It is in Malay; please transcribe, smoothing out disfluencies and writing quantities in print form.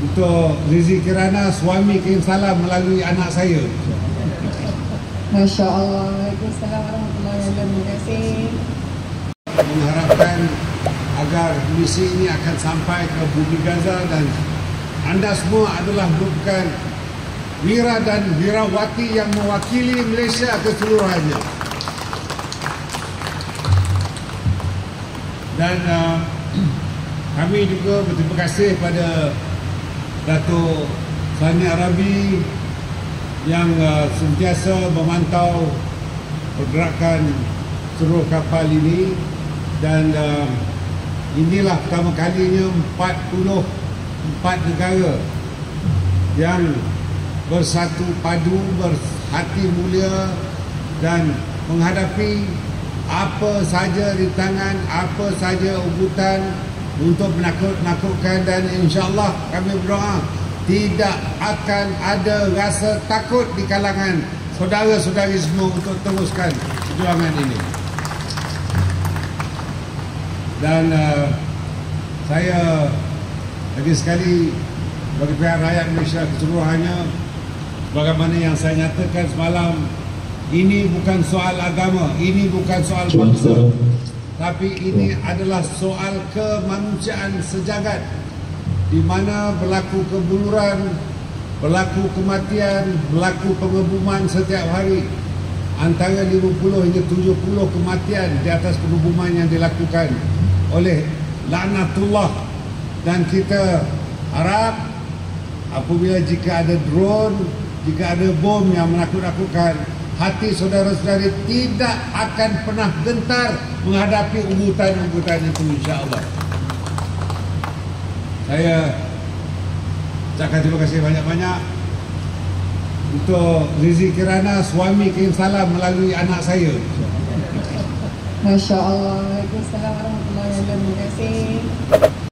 untuk Rizie Kirana, suami kirim salam melalui anak saya. Masya Allah. Waalaikumsalam warahmatullahi wabarakatuh. Terima kasih. Mengharapkan agar misi ini akan sampai ke bumi Gaza dan anda semua adalah merupakan wira dan wirawati yang mewakili Malaysia keseluruhannya. Dan kami juga berterima kasih pada Datuk Sani Arabi yang sentiasa memantau pergerakan seluruh kapal ini, dan inilah pertama kalinya 44 negara yang bersatu padu, berhati mulia dan menghadapi apa saja rintangan, apa saja ugutan untuk menakut-nakutkan, dan insya-Allah kami berdoa tidak akan ada rasa takut di kalangan saudara-saudari semua untuk teruskan perjuangan ini. Dan saya lagi sekali bagi pihak rakyat Malaysia keseluruhannya, bagaimana yang saya nyatakan semalam, ini bukan soal agama, ini bukan soal bangsa, tapi ini adalah soal kemanusiaan sejagat, di mana berlaku kebuluran, berlaku kematian, berlaku pengebuman setiap hari. Antara 50 hingga 70 kematian di atas pengebuman yang dilakukan oleh laknatullah. Dan kita harap apabila jika ada drone, jika ada bom yang menakut-nakutkan, hati saudara-saudari tidak akan pernah gentar menghadapi ugutan-ugutan itu, insya-Allah. Saya ucapkan terima kasih banyak-banyak untuk Rizie Kirana, suami kirim salam melalui anak saya. Masya Allah. Waalaikumsalam warahmatullahi wabarakatuh. Terima kasih.